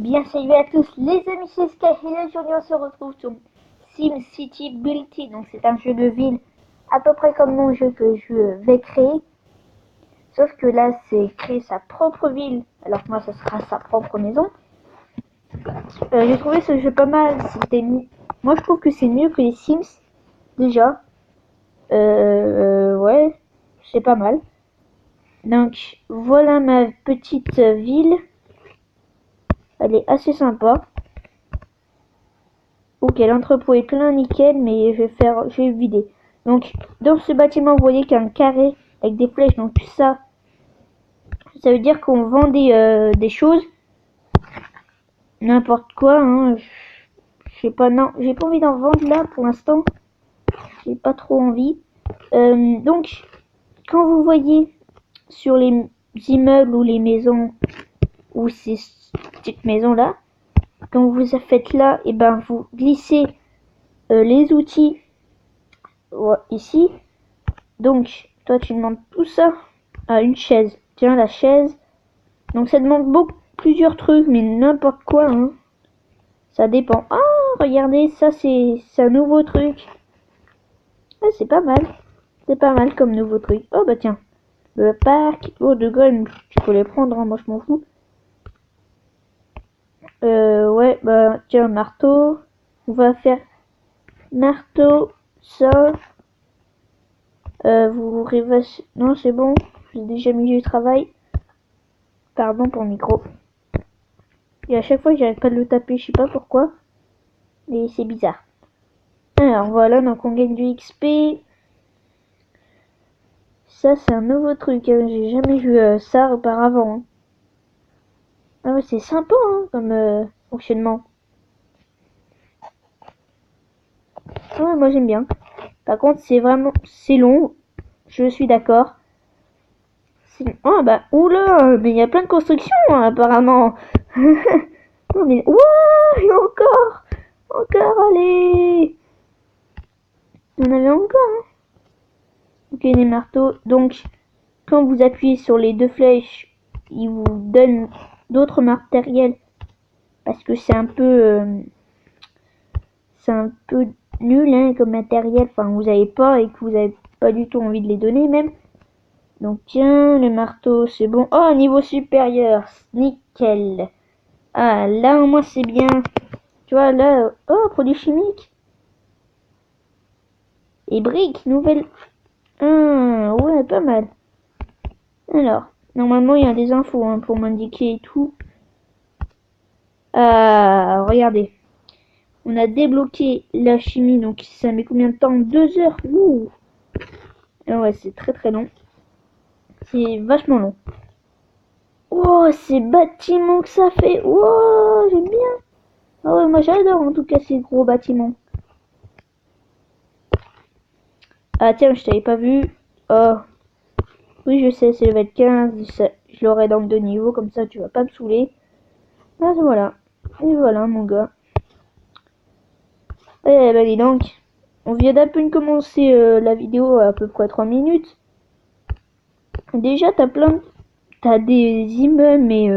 Bien salut à tous les amis, c'est Sky et là aujourd'hui on se retrouve sur SimCity Built-in. Donc c'est un jeu de ville à peu près comme mon jeu que je vais créer. Sauf que là c'est créer sa propre ville, alors que moi ce sera sa propre maison. J'ai trouvé ce jeu pas mal, moi je trouve que c'est mieux que les Sims déjà. Ouais, c'est pas mal. Donc voilà ma petite ville. Elle est assez sympa. Ok, l'entrepôt est plein, nickel, mais je vais vider. Donc, dans ce bâtiment, vous voyez qu'il y a un carré avec des flèches. Donc ça veut dire qu'on vend des choses. N'importe quoi, hein. Je sais pas, non, j'ai pas envie d'en vendre là pour l'instant. J'ai pas trop envie. Donc, quand vous voyez sur les immeubles ou les maisons, ou ces petites maisons là, quand vous faites là, et ben vous glissez les outils ici. Donc, toi, tu demandes tout ça à une chaise. Tiens, la chaise. Donc, ça demande plusieurs trucs, mais n'importe quoi, hein. Ça dépend. Ah, regardez, ça, c'est un nouveau truc. Ah, c'est pas mal. C'est pas mal comme nouveau truc. Oh, bah tiens. Le parc. Oh, de graines. Tu peux les prendre, hein. Moi, je m'en fous. Ouais, bah, tiens, marteau. On va faire marteau, ça. Vous rêvez. Non, c'est bon. J'ai déjà mis du travail. Pardon pour le micro. Et à chaque fois, j'arrive pas de le taper, je sais pas pourquoi. Mais c'est bizarre. Alors voilà, donc on gagne du XP. Ça, c'est un nouveau truc. Hein. J'ai jamais vu ça auparavant. Hein. Ah ouais, c'est sympa hein, comme fonctionnement. Ah ouais, moi j'aime bien. Par contre, c'est long. Je suis d'accord. Oh bah, oula, mais il y a plein de constructions hein, apparemment. Non mais, ouah, et encore, allez. Il y en avait encore. Hein. Ok, les marteaux. Donc, quand vous appuyez sur les deux flèches, il vous donne d'autres matériels. Parce que c'est un peu nul hein, comme matériel. Enfin, vous n'avez pas et que vous n'avez pas du tout envie de les donner même. Donc tiens, le marteau, c'est bon. Oh, niveau supérieur, nickel. Ah, là au moins c'est bien. Tu vois, là, oh, produits chimiques. Et briques, nouvelles. Ah, ouais, pas mal. Alors, normalement, il y a des infos hein, pour m'indiquer et tout. Regardez. On a débloqué la chimie, donc ça met combien de temps? 2 heures. Ouh. Ah ouais, c'est très très long. C'est vachement long. Oh, ces bâtiments que ça fait. Oh, j'aime bien. Ah ouais, moi j'adore en tout cas ces gros bâtiments. Ah tiens, je t'avais pas vu. Oh, oui, je sais, c'est level 15. Je l'aurai dans le 2 niveaux, comme ça tu vas pas me saouler. Ah, voilà. Et voilà, mon gars. Eh ben dis donc. On vient d'à peine commencer la vidéo à peu près 3 minutes. Déjà, t'as des immeubles, mais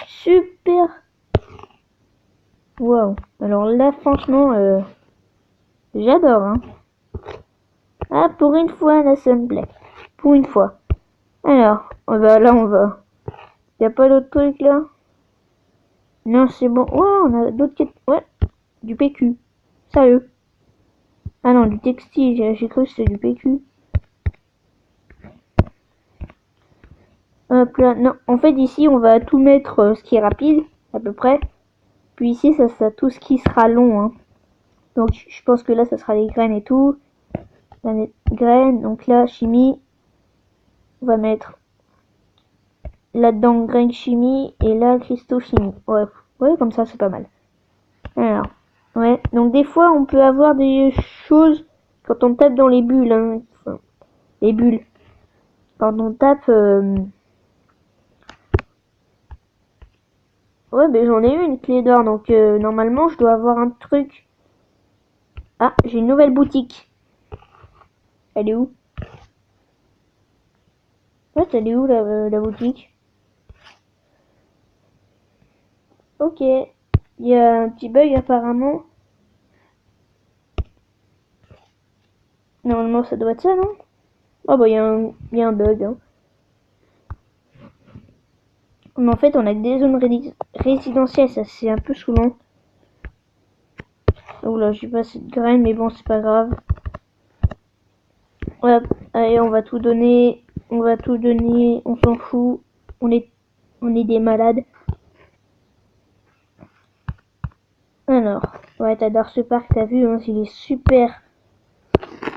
super. Waouh. Alors là, franchement, j'adore. Hein. Ah, pour une fois, là, ça me plaît. Pour une fois. Alors, là, on va. Y a pas d'autres trucs là? Non, c'est bon. Ouais, on a d'autres quêtes. Ouais, du PQ. Sérieux. Ah non, du textile. J'ai cru que c'était du PQ. Hop là. Non, en fait, ici, on va tout mettre ce qui est rapide, à peu près. Puis ici, ça sera tout ce qui sera long. Hein. Donc, je pense que là, ça sera les graines et tout. Les graines. Donc là, chimie. On va mettre là-dedans graines chimie et là, cristaux chimie. Ouais, ouais comme ça, c'est pas mal. Alors, ouais. Donc, des fois, on peut avoir des choses quand on tape dans les bulles. Hein. Enfin, les bulles. Quand on tape. Ouais, mais j'en ai eu une clé d'or, donc normalement, je dois avoir un truc. Ah, j'ai une nouvelle boutique. Elle est où? Ouais, elle est où la boutique? Ok. Il y a un petit bug apparemment. Normalement, ça doit être ça, non? Oh bah, il y a un bug. Hein. Mais en fait, on a des zones résidentielles, ça c'est un peu saoulant. Oh là, j'ai pas assez de graines, mais bon, c'est pas grave. Hop, allez, on va tout donner. On va tout donner, on s'en fout. On est des malades. Alors, ouais, t'adores ce parc, t'as vu, hein, il est super.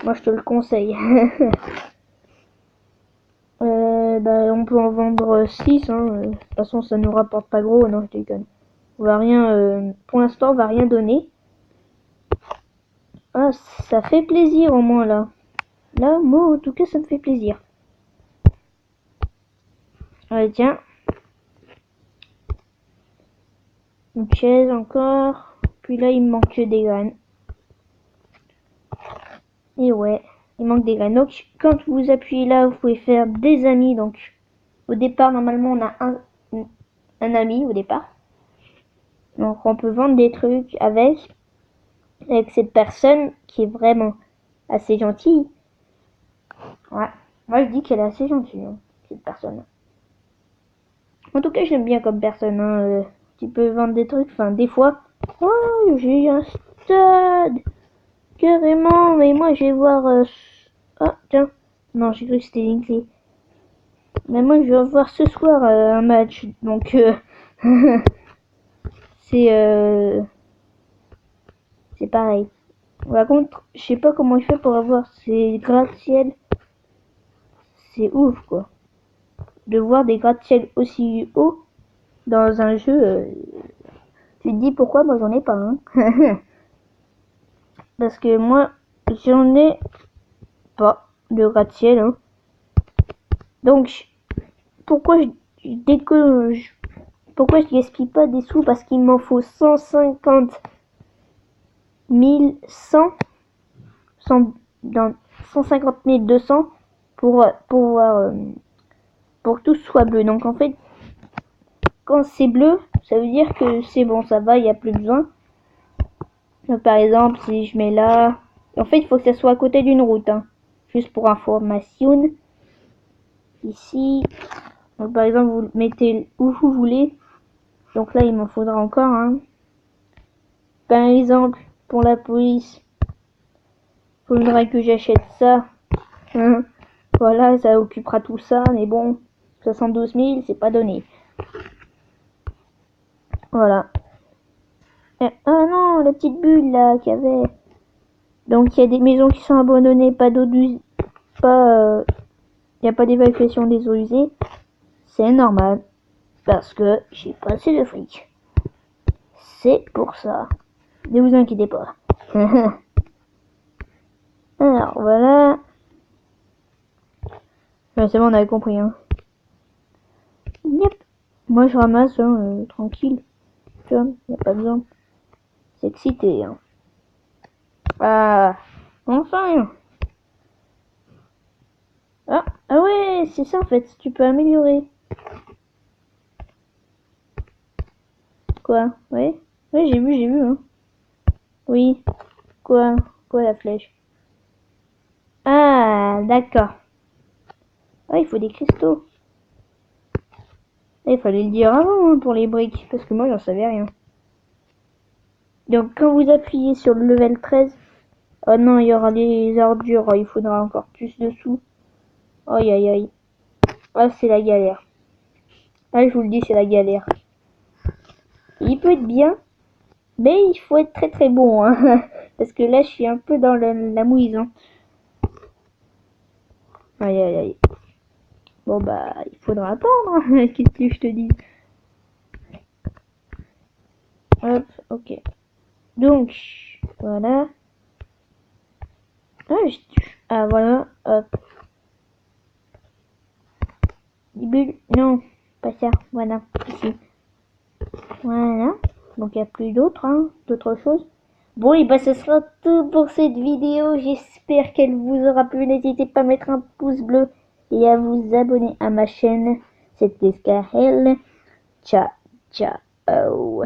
Moi, je te le conseille. Bah, on peut en vendre 6. Hein. De toute façon, ça nous rapporte pas gros. Non, je déconne. On va rien, pour l'instant, on va rien donner. Ah, ça fait plaisir au moins là. Là, moi, en tout cas, ça me fait plaisir. Allez, tiens. Une chaise encore. Puis là, il me manque des graines. Et ouais, il manque des graines. Donc, quand vous appuyez là, vous pouvez faire des amis. Donc, au départ, normalement, on a un ami au départ. Donc, on peut vendre des trucs avec cette personne qui est vraiment assez gentille. Ouais, moi, je dis qu'elle est assez gentille, hein, cette personne. En tout cas, je l'aime bien comme personne. Hein. Tu peux vendre des trucs, enfin, des fois. Oh, j'ai un stade. Carrément, mais moi, je vais voir. Ah, tiens. Non, j'ai cru que c'était une clé. Mais moi, je vais voir ce soir un match. Donc, c'est c'est pareil. Par contre, je sais pas comment il fait pour avoir ces gratte-ciel. C'est ouf, quoi. De voir des gratte-ciel aussi hauts dans un jeu. Tu te dis pourquoi moi j'en ai pas. Hein. Parce que moi, j'en ai pas de gratte-ciel. Hein. Donc, pourquoi pourquoi je gaspille pas des sous? Parce qu'il m'en faut 150 100 dans 150 200 pour pour que tout soit bleu. Donc en fait, quand c'est bleu, ça veut dire que c'est bon, ça va, il n'y a plus besoin. Donc, par exemple, si je mets là, en fait, il faut que ça soit à côté d'une route. Hein. Juste pour information. Ici, donc, par exemple, vous mettez où vous voulez. Donc là, il m'en faudra encore. Hein. Par exemple, pour la police, il faudra que j'achète ça. Hein. Voilà, ça occupera tout ça, mais bon, 72 000, c'est pas donné. Voilà. Ah non, la petite bulle là qu'il y avait. Donc il y a des maisons qui sont abandonnées, pas d'eau pas, il n'y a pas d'évacuation des eaux usées. C'est normal, parce que j'ai pas assez de fric. C'est pour ça. Ne vous inquiétez pas. Alors voilà. C'est bon, on avait compris. Hein. Yep. Moi je ramasse, hein, tranquille. Tu vois, y a pas besoin. C'est excité. Hein. Ah, enfin. Ah ouais, c'est ça en fait. Tu peux améliorer. Quoi? Ouais. Ouais, j'ai vu. Hein. Oui. Quoi? Quoi la flèche? Ah, d'accord. Ah, il faut des cristaux. Il fallait le dire avant hein, pour les briques, parce que moi j'en savais rien. Donc quand vous appuyez sur le level 13, oh non, il y aura des ordures, il faudra encore plus de sous. Aïe aïe aïe. Ah, c'est la galère. Ah, je vous le dis, c'est la galère. Il peut être bien, mais il faut être très très bon. Hein, parce que là, je suis un peu dans la mouise. Hein. Aïe aïe aïe. Bon bah, il faudra attendre. Hein. Qu'est-ce que je te dis? Hop, ok. Donc, voilà. Ah, voilà, hop. Des bulles, non, pas ça, voilà, ici. Voilà, donc il n'y a plus d'autres, hein, d'autres choses. Bon, et bah ce sera tout pour cette vidéo, j'espère qu'elle vous aura plu. N'hésitez pas à mettre un pouce bleu et à vous abonner à ma chaîne. C'était Scarel. Ciao, ciao.